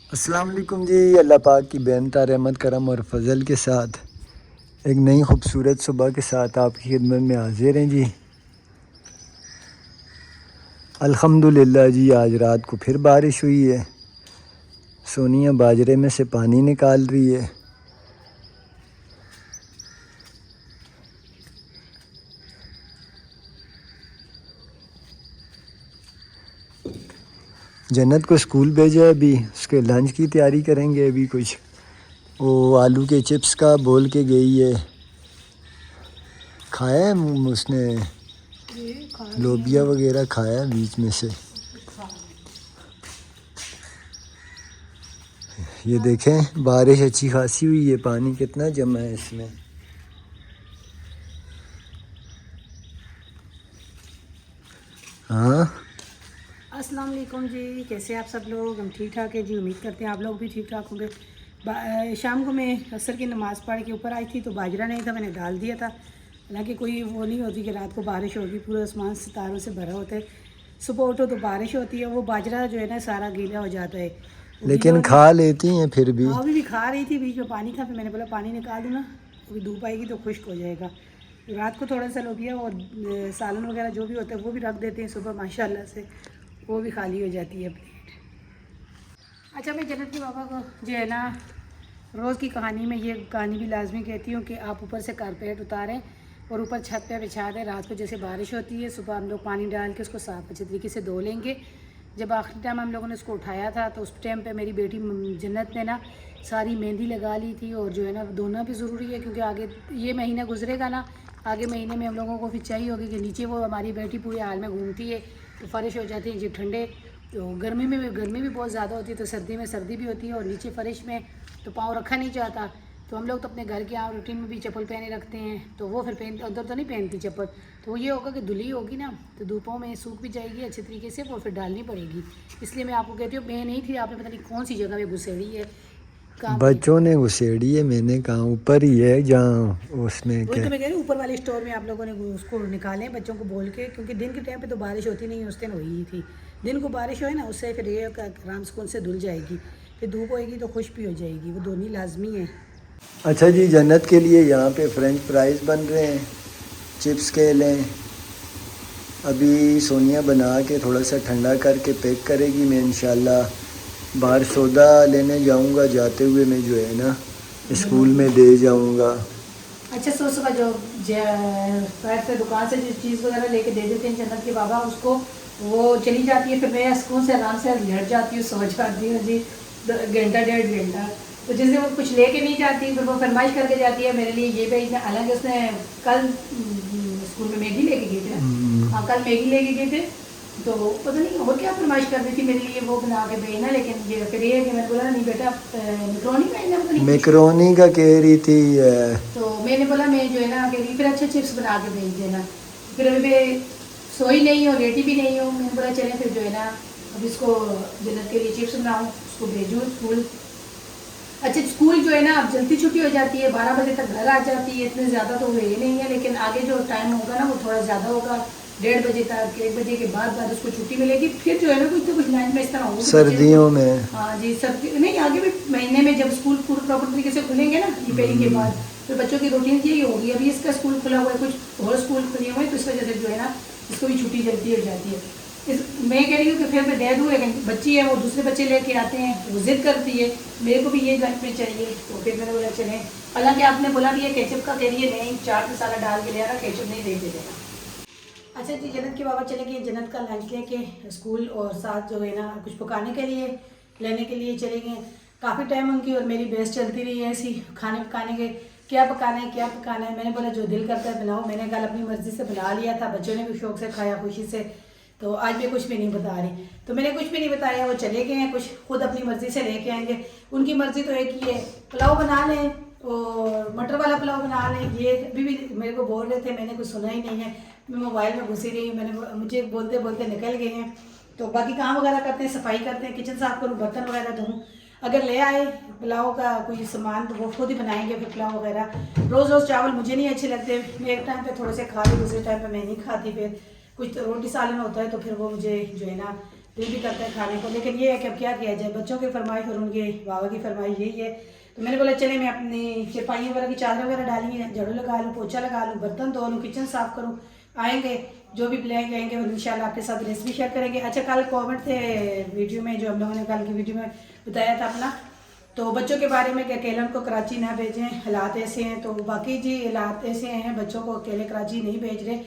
अस्सलाम वालेकुम जी। अल्लाह पाक की बेनता रहमत करम और फजल के साथ एक नई खूबसूरत सुबह के साथ आपकी खिदमत में हाजिर हैं जी। अल्हम्दुलिल्लाह जी, आज रात को फिर बारिश हुई है। सोनिया बाजरे में से पानी निकाल रही है। जन्नत को स्कूल भेजा है, अभी उसके लंच की तैयारी करेंगे। अभी कुछ वो आलू के चिप्स का बोल के गई है, खाया है उसने, लोबिया वगैरह खाया है बीच में से। ये देखें, बारिश अच्छी खासी हुई है, पानी कितना जमा है इसमें। हाँ, अस्सलाम वालेकुम जी, कैसे आप सब लोग? हम ठीक ठाक है जी, उम्मीद करते हैं आप लोग भी ठीक ठाक होंगे। शाम को मैं असर की नमाज़ पढ़ के ऊपर आई थी तो बाजरा नहीं था, मैंने डाल दिया था। हालांकि कोई वो नहीं होती कि रात को बारिश होगी, पूरा आसमान सितारों से भरा होता है। सुबह उठो तो बारिश होती है, वो बाजरा जो है ना सारा गीला हो जाता है। वो गीला लेकिन होने, खा लेती हैं फिर भी। हाँ अभी भी खा रही थी, बीच में पानी था, फिर मैंने बोला पानी निकाल दूँ ना, अभी धूप आएगी तो खुश्क हो जाएगा। रात को थोड़ा सा लोबिया और सालन वगैरह जो भी होता है वो भी रख देते हैं, सुबह माशाल्लाह से वो भी खाली हो जाती है प्लेट। अच्छा, मैं जन्नत के बाबा को जो है ना रोज़ की कहानी में ये कहानी भी लाजमी कहती हूँ कि आप ऊपर से कारपेट उतारें और ऊपर छत पे बिछा दें। रात को जैसे बारिश होती है, सुबह हम लोग पानी डाल के उसको साफ अच्छे तरीके से धो लेंगे। जब आखिरी टाइम हम लोगों ने उसको उठाया था तो उस टाइम पे मेरी बेटी जन्नत ने ना सारी मेहंदी लगा ली थी। और जो है ना धोना भी ज़रूरी है क्योंकि आगे ये महीना गुजरेगा ना, आगे महीने में हम लोगों को फिर चाहिए होगी कि नीचे वो हमारी बेटी पूरे हाल में घूमती है तो फ़र्श हो जाती है। जब ठंडे तो गर्मी में भी गर्मी भी बहुत ज़्यादा होती है, तो सर्दी में सर्दी भी होती है और नीचे फ़र्श में तो पाँव रखा नहीं जाता। तो हम लोग तो अपने घर के यहाँ रूटीन में भी चप्पल पहने रखते हैं, तो वो फिर पहन अंदर तो नहीं पहनती चप्पल। तो ये होगा कि धुली होगी ना तो धूपों में सूख भी जाएगी अच्छे तरीके से, वो फिर डालनी पड़ेगी। इसलिए मैं आपको कहती हूँ, मैं नहीं थी, आपने पता नहीं कौन सी जगह में घुसेड़ी है काम की। बच्चों ने घुसेड़ी है, मैंने कहा ऊपर ही है जहाँ उसमें वही क्या। तो मैं कह रही हूँ, ऊपर वाले स्टोर में आप लोगों ने उसको निकालें बच्चों को बोल के, क्योंकि दिन के टाइम पे तो बारिश होती नहीं है, उस दिन हुई ही थी। दिन को बारिश होए ना, उससे फिर ये आराम सुकून से धुल जाएगी, फिर धूप होएगी तो खुश भी हो जाएगी, वो धोनी लाजमी है। अच्छा जी, जन्नत के लिए यहाँ पे फ्रेंच फ्राइज़ बन रहे हैं, चिप्स के लें। अभी सोनिया बना के थोड़ा सा ठंडा करके पैक करेगी। मैं इंशाल्लाह बाहर सौदा लेने जाऊँगा, जाते हुए मैं जो है ना स्कूल में दे जाऊँगा। अच्छा, सुबह जो पैर से दुकान से जो चीज़ वगैरह लेके दे देते हैं जन्नत के बाबा उसको, वो चली जाती है, फिर मैं स्कूल से आराम से लेट जाती हूँ, सो जाती हूँ जी घंटा 1.5 घंटा। तो जिससे वो कुछ लेके नहीं जाती फिर वो फरमाइश करके जाती है मेरे लिए ये भेजना। हालांकि उसने कल स्कूल में मैगी लेके गए थे, हाँ कल मैगी लेके गए थे, तो पता नहीं और क्या फरमाइश कर रही थी मेरे लिए वो बना के भेजना। लेकिन ये फिर ये है कि मैंने बोला नहीं बेटा मैक्रोनी भेजना, पता नहीं कुछ। मैकरोनी का कह रही थी। तो मैंने बोला मैं जो है ना कह रही फिर अच्छे चिप्स बना के भेज देना। फिर अभी मैं सोई नहीं हूँ, लेटी भी नहीं हूँ, मैंने बोला चले फिर जो है ना अब इसको जन्नत के लिए चिप्स बनाऊँ, उसको भेजूँ स्कूल। अच्छा, स्कूल जो है ना अब जल्दी छुट्टी हो जाती है, 12 बजे तक घर आ जाती है, इतने ज़्यादा तो हुए ही नहीं है, लेकिन आगे जो टाइम होगा ना वो थोड़ा ज़्यादा होगा, 1:30 बजे तक, 1 बजे के बाद उसको छुट्टी मिलेगी। फिर जो है ना कुछ तो कुछ लाइन में इस तरह होगी सर्दियों में। हाँ जी, सर्दी नहीं, आगे भी महीने में जब स्कूल पूरे प्रॉपर तरीके से खुलेंगे ना रिपेयरिंग के बाद, फिर बच्चों की रूटीन यही होगी। अभी इसका स्कूल खुला हुआ है, कुछ और स्कूल खुले हुए हैं, तो इस वजह से जो है ना इसको भी छुट्टी जल्दी हो जाती है। मैं कह रही हूँ कि फिर मैं दे दूँ, लेकिन बच्ची है वो दूसरे बच्चे लेके आते हैं, वो जिद करती है मेरे को भी ये लंच में चाहिए, तो फिर मैंने बोला चलें। हालांकि आपने बोला भी है केचप का, कह रही है नहीं चाट मसाला डाल के ले आना, केचप नहीं दे देना। अच्छा जी, जन्नत के बाबा चले गए जन्नत का लंच लेके स्कूल, और साथ जो है ना कुछ पकाने के लिए लेने के लिए चले गए। काफ़ी टाइम उनकी और मेरी बहस चलती रही है ऐसी खाने पकाने के, क्या पकाना है क्या पकाना है। मैंने बोला जो दिल करता है बनाओ, मैंने कल अपनी मर्ज़ी से बना लिया था, बच्चों ने भी शौक से खाया खुशी से, तो आज मैं कुछ भी नहीं बता रही। तो मैंने कुछ भी नहीं बताया, वो चले गए हैं, कुछ खुद अपनी मर्ज़ी से लेके आएंगे। उनकी मर्ज़ी तो एक ही है, पुलाव बना लें और मटर वाला पुलाव बना लें। ये अभी भी मेरे को बोल रहे थे, मैंने कुछ सुना ही नहीं है, मैं मोबाइल में घुसी रही हूँ। मुझे बोलते बोलते निकल गए हैं। तो बाकी काम वगैरह करते हैं, सफाई करते हैं, किचन साफ करूँ, बर्तन वगैरह धोऊँ। अगर ले आए पुलाव का कोई सामान तो वो खुद ही बनाएंगे फिर पुलाव वगैरह। रोज़ रोज़ चावल मुझे नहीं अच्छे लगते, मैं एक टाइम पे थोड़े से खा ली, दूसरे टाइम पे मैं नहीं खाती। फिर कुछ तो रोटी सालन होता है तो फिर वो मुझे जो है ना दिल भी करता है खाने को, लेकिन ये है कि अब क्या किया जाए, बच्चों की फरमाइश और उनके बाबा की फरमाइश यही है। तो मैंने बोला चले मैं अपनी चारपाई वगैरह की चादर वगैरह डाली है, झाड़ू लगा लूँ, पोछा लगा लूँ, बर्तन धो लूँ, किचन साफ़ करूँ, आएंगे जो भी प्लान करेंगे इंशाल्लाह आपके साथ रेसिपी शेयर करेंगे। अच्छा कल कमेंट थे वीडियो में, जो हम लोगों ने कल की वीडियो में बताया था अपना, तो बच्चों के बारे में कि अकेले उनको कराची ना भेजें, हालात ऐसे हैं। तो बाकी जी हालात ऐसे हैं, बच्चों को अकेले कराची नहीं भेज रहे,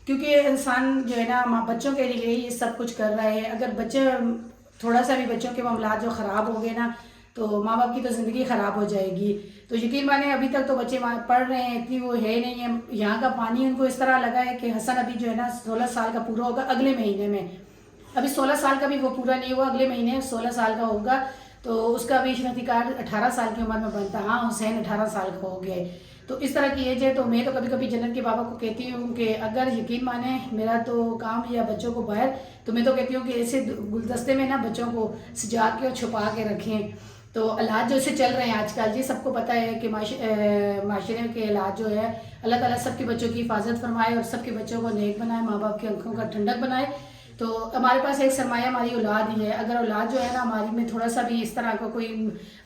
क्योंकि इंसान जो है ना माँ बच्चों के लिए ये सब कुछ कर रहा है। अगर बच्चे थोड़ा सा भी बच्चों के मामला जो ख़राब हो गए ना, तो माँ बाप की तो ज़िंदगी ख़राब हो जाएगी। तो यकीन माने अभी तक तो बच्चे पढ़ रहे हैं, इतनी वो है नहीं है। यहाँ का पानी उनको इस तरह लगा है कि हसन अभी जो है ना 16 साल का पूरा होगा अगले महीने में, अभी 16 साल का भी वो पूरा नहीं हुआ, अगले महीने 16 साल का होगा। तो उसका भी शनाख्ती कार्ड 18 साल की उम्र में बनता। हाँ हुसैन 18 साल का हो गया है। तो इस तरह की एज है। तो मैं तो कभी कभी जन्नत के बाबा को कहती हूँ कि अगर यकीन माने मेरा तो काम या बच्चों को बाहर, तो मैं तो कहती हूँ कि ऐसे गुलदस्ते में ना बच्चों को सजा के और छुपा के रखें। तो हालात जो ऐसे चल रहे हैं आजकल जी, सबको पता है कि माशरे के हालात जो है, अल्लाह ताला सबके बच्चों की हिफाजत फरमाए और सबके बच्चों को नेक बनाए, माँ बाप की आंखों का ठंडक बनाए। तो हमारे पास एक सरमाया हमारी औलाद ही है। अगर औलाद जो है ना हमारी में थोड़ा सा भी इस तरह का कोई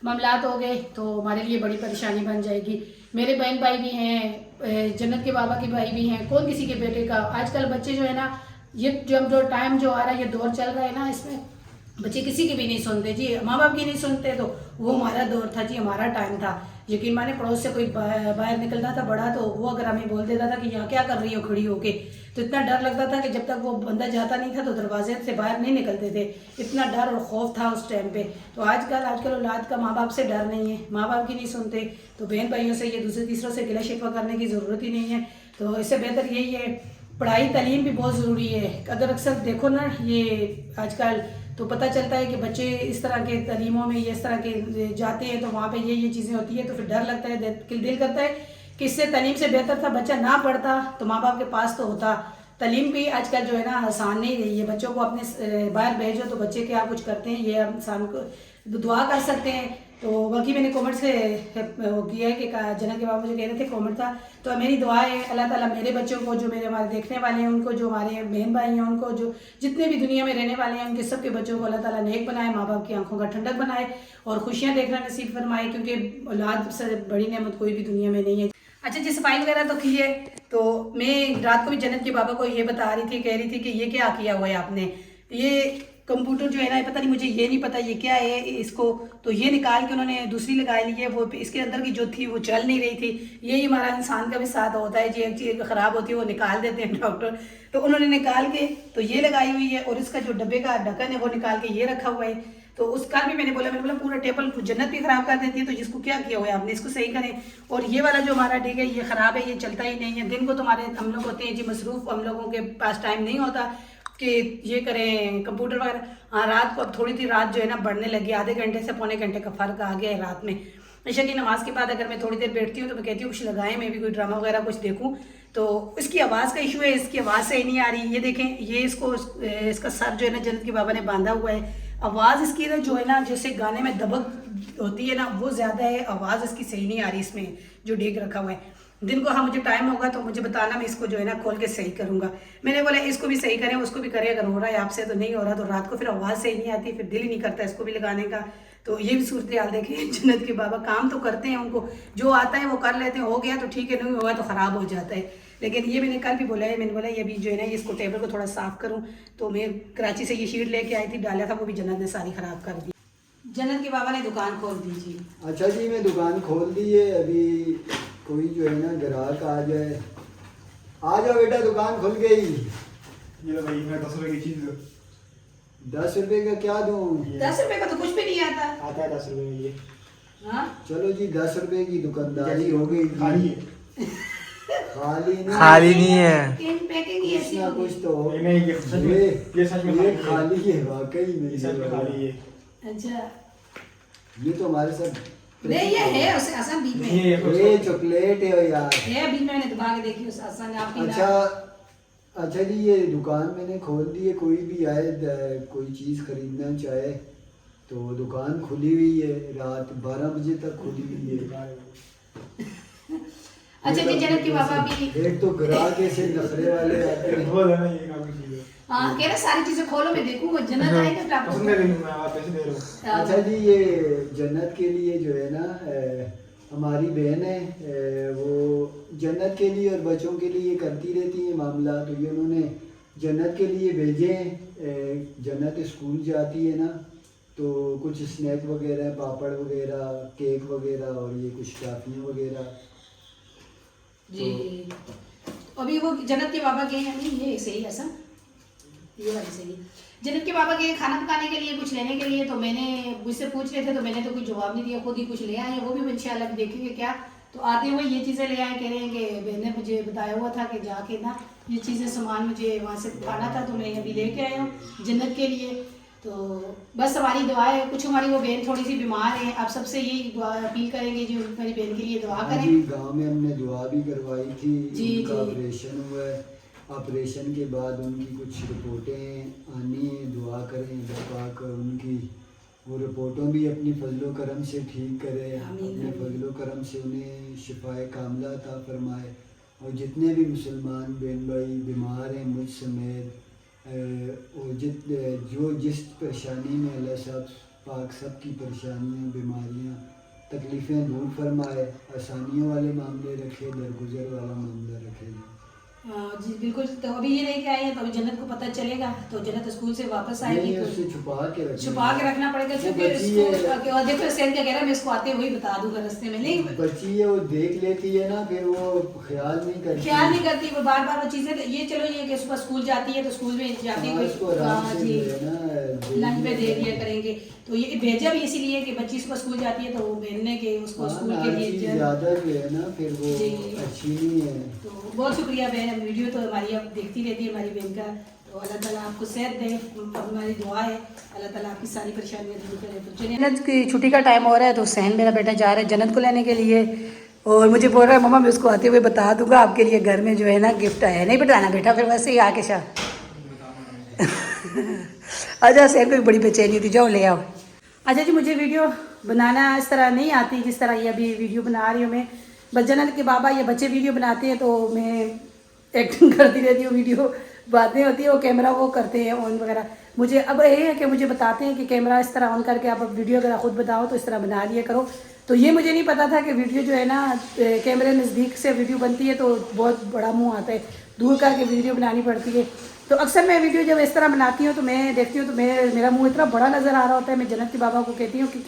मामलात हो गए तो हमारे लिए बड़ी परेशानी बन जाएगी। मेरे बहन भाई भी हैं, जन्नत के बाबा के भाई भी हैं, कौन किसी के बेटे का। आजकल बच्चे जो है ना, ये जो टाइम जो आ रहा है, ये दौर चल रहा है ना, इसमें बच्चे किसी की भी नहीं सुनते जी, माँ बाप की नहीं सुनते। तो वो हमारा दौर था जी, हमारा टाइम था। यकीन माने पड़ोस से कोई बाहर निकलता था बड़ा, तो वो अगर हमें बोल देता था कि यहाँ क्या कर रही हो खड़ी होके, तो इतना डर लगता था कि जब तक वो बंदा जाता नहीं था तो दरवाजे से बाहर नहीं निकलते थे। इतना डर और खौफ था उस टाइम पे। तो आजकल औलाद का माँ बाप से डर नहीं है, माँ बाप की नहीं सुनते। तो बहन भाइयों से ये दूसरे तीसरों से गिला शिकवा करने की ज़रूरत ही नहीं है। तो इससे बेहतर यही है, पढ़ाई तालीम भी बहुत ज़रूरी है। अगर अक्सर देखो ना ये आजकल, तो पता चलता है कि बच्चे इस तरह के तालीमों में, ये इस तरह के जाते हैं तो वहाँ पे ये चीज़ें होती है। तो फिर डर लगता है, दिल करता है कि इससे तालीम से बेहतर था बच्चा ना पढ़ता तो माँ बाप के पास तो होता। तालीम भी आजकल जो है ना आसान नहीं रही है। बच्चों को अपने बाहर भेजो तो बच्चे क्या कुछ करते हैं, ये हम इंसान को दुआ कर सकते हैं। तो बाकी मैंने कमेंट से वो किया है कि जन्नत के बाबा मुझे कह रहे थे, कमेंट था। तो मेरी दुआ है अल्लाह ताला मेरे बच्चों को, जो मेरे हमारे देखने वाले हैं उनको, जो हमारे बहन भाई हैं उनको, जो जितने भी दुनिया में रहने वाले हैं उनके सबके बच्चों को अल्लाह ताला नेक बनाए, माँ बाप की आंखों का ठंडक बनाए और खुशियाँ देखना नसीब फरमाए, क्योंकि औलाद से बड़ी नेमत कोई भी दुनिया में नहीं है। अच्छा जी, सफाई वगैरह तो की है। तो मैं रात को भी जन्नत के बाबा को ये बता रही थी, कह रही थी कि ये क्या किया हुआ है आपने, ये कंप्यूटर जो है ना, पता नहीं, मुझे ये नहीं पता ये क्या है इसको। तो ये निकाल के उन्होंने दूसरी लगा ली है, वो इसके अंदर की जो थी वो चल नहीं रही थी। यही हमारा इंसान का भी साथ होता है जी, एक चीज़ ख़राब होती है वो निकाल देते हैं डॉक्टर। तो उन्होंने निकाल के तो ये लगाई हुई है, और इसका जो डब्बे का ढक्कन है वो निकाल के ये रखा हुआ है। तो उसका भी मैंने बोला पूरा टेबल जन्नत भी ख़राब कर देती है, तो जिसको क्या किया हुआ है आपने, इसको सही करें। और ये वाला जो हमारा ठीक है ये ख़राब है, ये चलता ही नहीं है। दिन को तुम्हारे हम लोग होते हैं जी मसरूफ़, हम लोगों के पास टाइम नहीं होता कि ये करें कंप्यूटर वगैरह। हाँ रात को अब थोड़ी सी रात जो है ना बढ़ने लगी, आधे घंटे से पौने घंटे का फ़र्क आ गया है रात में। ईशा की नमाज के बाद अगर मैं थोड़ी देर बैठती हूँ तो मैं कहती हूँ कुछ लगाएं, मैं भी कोई ड्रामा वगैरह कुछ देखूँ। तो इसकी आवाज़ का इशू है, इसकी आवाज़ सही नहीं आ रही। ये देखें, ये इसका सर जो है ना जन्नत के बाबा ने बांधा हुआ है। आवाज़ इसकी ना जो है ना, जैसे गाने में दबक होती है ना, वो ज़्यादा है, आवाज़ इसकी सही नहीं आ रही इसमें जो डेग रखा हुआ है। दिन को हाँ मुझे टाइम होगा तो मुझे बताना, मैं इसको जो है ना खोल के सही करूँगा। मैंने बोला इसको भी सही करें, उसको भी करें, अगर हो रहा है आपसे तो नहीं हो रहा तो रात को फिर आवाज़ सही नहीं आती, फिर दिल ही नहीं करता इसको भी लगाने का। तो ये भी सूरत हाल देखें, जन्नत के बाबा काम तो करते हैं, उनको जो आता है वो कर लेते हैं, हो गया तो ठीक है, नहीं होगा तो ख़राब हो जाता है। लेकिन ये मैंने कल भी बोला है, मैंने बोला ये भी जो है ना इसको टेबल को थोड़ा साफ़ करूँ। तो मैं कराची से ये शीट लेके आई थी, डाला था, वो भी जन्नत ने सारी ख़राब कर दी। जन्नत के बाबा ने दुकान खोल दी जी। अच्छा जी, मैं दुकान खोल दी है। अभी कोई जो है ना ग्राहक आ जाए, आ जाओ बेटा दुकान खुल गई। ये लो भाई, मैं 10 रुपए की चीज 10 रुपए का क्या दूँ? 10 रुपए का तो कुछ भी नहीं आता। आता है 10 रुपए में ये। हाँ चलो जी 10 रुपए की दुकानदारी हो गई। खाली है, खाली नहीं है। पैकिंग ही ऐसी कुछ ना होगी। कुछ तो हो। नहीं ये सच में, ये सच में ये खाली खाली है, वाकई में ये सच में खाली है। अच्छा ये तो हमारे साथ नहीं, ये है उसे आसान बीच में है। ये चॉकलेट है यार। बीच में मैंने दबा के देखी उस आसान आपकी। अच्छा जी, ये दुकान मैंने खोल दी है। कोई भी आए कोई चीज़ खरीदना चाहे तो दुकान खुली हुई है, रात 12 बजे तक खुली हुई है। अच्छा जी, जन्नत के बाबा भी एक तो ग्राहक ऐसे नखरे वाले आते हैं। बहुत है ना, ये काफी चीज है। हाँ कह रहे सारी चीजें खोलो मैं देखूंगा जन्नत आएगा फिर आपको पसंद नहीं मैं आप पैसे दे रहा हूँ। अच्छा जी, ये जन्नत के लिए जो है ना हमारी बहन है, वो जन्नत के लिए और बच्चों के लिए करती रहती है मामला, तो ये उन्होंने जन्नत के लिए भेजे हैं। जन्नत स्कूल जाती है ना, तो कुछ स्नैक वगैरह, पापड़ वगैरह, केक वगैरह और ये कुछ टाफियाँ वगैरह। जी अभी वो जन्नत के बाबा गए हैं, नहीं ये सही है ऐसा, ये वाली सही है। जन्नत के बाबा गए खाना पकाने के लिए, कुछ लेने के लिए, तो मैंने मुझसे पूछ रहे थे तो मैंने तो कोई जवाब नहीं दिया, खुद ही कुछ ले आए, वो भी इंशाल्लाह देखेंगे क्या। तो आते हुए ये चीज़ें ले आए, कह रहे हैं कि बहन ने मुझे बताया हुआ था कि जाके ना ये चीज़ें सामान मुझे वहाँ से उठाना था, तो मैं अभी लेके आया हूँ जन्नत के लिए। तो बस हमारी दुआ है, कुछ हमारी वो बहन थोड़ी सी बीमार है, आप सबसे यही दुआ अपील करेंगे जो मेरी बहन के लिए दुआ करें। गांव में हमने दुआ भी करवाई थी, जी उनका जी ऑपरेशन हुआ है, ऑपरेशन के बाद उनकी कुछ रिपोर्टें आनी है, दुआ करें अल्लाह पाक उनकी वो रिपोर्टों भी अपनी फजलो करम से ठीक करे, अपने फजलो करम से उन्हें शिफाए कामला अता फरमाए। और जितने भी मुसलमान बहन भाई बीमार हैं मुझ समेत, जो जिस परेशानी में अल्लाह साहब पाक सब की परेशानियाँ, बीमारियाँ, तकलीफ़ें दूर फरमाए, आसानियों वाले मामले रखे, दरगुजर वाला मामला रखे। जी बिल्कुल। तो अभी ये लेके आए हैं, तो अभी जन्नत को पता चलेगा, तो जन्नत स्कूल से वापस आएगी तो उसे छुपा के रखना पड़ेगा, क्योंकि और देखो सैन क्या कह रहा है, मैं इसको आते हुए बता दूंगा रास्ते में। नहीं बच्ची है, वो देख लेती है ना, फिर वो ख्याल नहीं करती वो बार बार वो चीजें, ये चलो ये कि सुबह स्कूल जाती है तो स्कूल में जाती है जी लंच में दे दिया करेंगे। तो ये भेजा भी इसीलिए कि बच्ची सुबह स्कूल जाती है तो भेजने के उसको स्कूल के लिए ज्यादा जो है ना फिर वो अच्छी नहीं है। तो बहुत शुक्रिया बहन, वीडियो तो हमारी अब देखती रहती है हमारी बहन का, तो अल्लाह ताला आपको सेहत दे, हमारी दुआ है अल्लाह ताला आपकी सारी परेशानियाँ दूर करे। तो जन्नत की छुट्टी का टाइम हो रहा है, तो सहन मेरा बेटा जा रहा है जन्नत को लेने के लिए, और मुझे बोल रहा है मम्मा मैं उसको आते हुए बता दूंगा आपके लिए घर में जो है ना गिफ्ट आया है। नहीं बताना बेटा फिर वैसे ही आके शाह अच्छा सहन को भी बड़ी बेचैनी थी, जाओ ले आओ। अच्छा जी, मुझे वीडियो बनाना इस तरह नहीं आती जिस तरह ये अभी वीडियो बना रही हूँ मैं, बस जन्नत के बाबा ये बच्चे वीडियो बनाते हैं तो मैं एक्टिंग करती रहती हूँ, वीडियो बातें होती है, वो कैमरा वो करते हैं ऑन वगैरह। मुझे अब ये है कि मुझे बताते हैं कि कैमरा इस तरह ऑन करके आप वीडियो अगर खुद बताओ तो इस तरह बना लिया करो, तो ये मुझे नहीं पता था कि वीडियो जो है ना कैमरे नज़दीक से वीडियो बनती है तो बहुत बड़ा मुँह आता है, दूर करके वीडियो बनानी पड़ती है। तो अक्सर मैं वीडियो जब इस तरह बनाती हूँ तो मैं देखती हूँ तो मेरा मुँह इतना बड़ा नज़र आ रहा होता है। मैं जन्नत के बाबा को कहती हूँ कि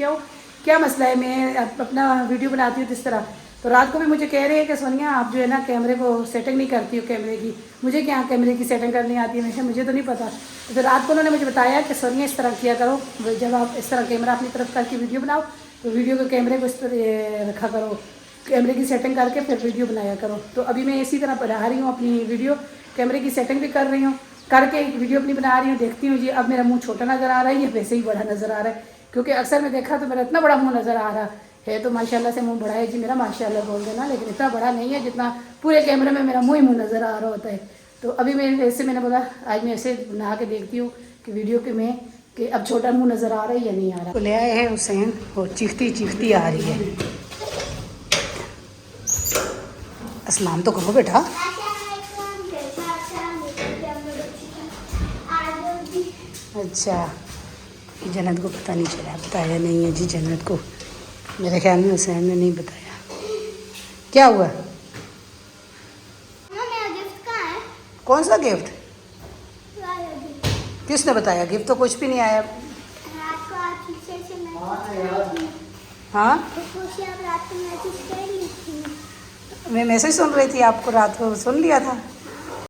क्या मसला है, मैं अपना वीडियो बनाती हूँ तो इस तरह। तो रात को भी मुझे कह रहे हैं कि सोनिया आप जो है ना कैमरे को सेटिंग नहीं करती हो कैमरे की। मुझे क्या कैमरे की सेटिंग करनी आती है, मुझे तो नहीं पता। तो फिर रात को उन्होंने मुझे बताया कि सोनिया इस तरह किया करो, जब आप इस तरह कैमरा अपनी तरफ करके वीडियो बनाओ तो वीडियो को कैमरे को इस तरह रखा करो, कैमरे की सेटिंग करके फिर वीडियो बनाया करो। तो अभी मैं इसी तरह बना रही हूँ अपनी वीडियो, कैमरे की सेटिंग भी कर रही हूँ, करके वीडियो अपनी बना रही हूँ। देखती हूँ जी अब मेरा मुँह छोटा नज़र आ रहा है या वैसे ही बड़ा नज़र आ रहा है, क्योंकि अक्सर मैं देखा तो मेरा इतना बड़ा मुँह नज़र आ रहा है। तो माशाल्लाह से मुंह बड़ा है जी मेरा, माशाल्लाह बोल देना, लेकिन इतना बड़ा नहीं है जितना पूरे कैमरे में मेरा मुँह ही मुँह नज़र आ रहा होता है। तो अभी मैं ऐसे मैंने बोला आज मैं ऐसे बना के देखती हूँ कि वीडियो के में कि अब छोटा मुँह नज़र आ रहा है या नहीं आ रहा। तो ले आए हैं हुसैन और चीखती चीखती आ रही है। अस्सलाम तो कहो बेटा। अच्छा जन्नत को पता नहीं चला, बताया नहीं है जी जन्नत को, मेरे ख्याल में हुसैन ने नहीं बताया। क्या हुआ? मेरा गिफ्ट कहाँ है? कौन सा गिफ्ट? गिफ्ट किसने बताया? गिफ्ट तो कुछ भी नहीं आया। रात को आप पीछे से मैं हाँ खुशी आप रात को मैसेज कर ली थी। मैं मैसेज सुन रही थी, आपको रात को सुन लिया था।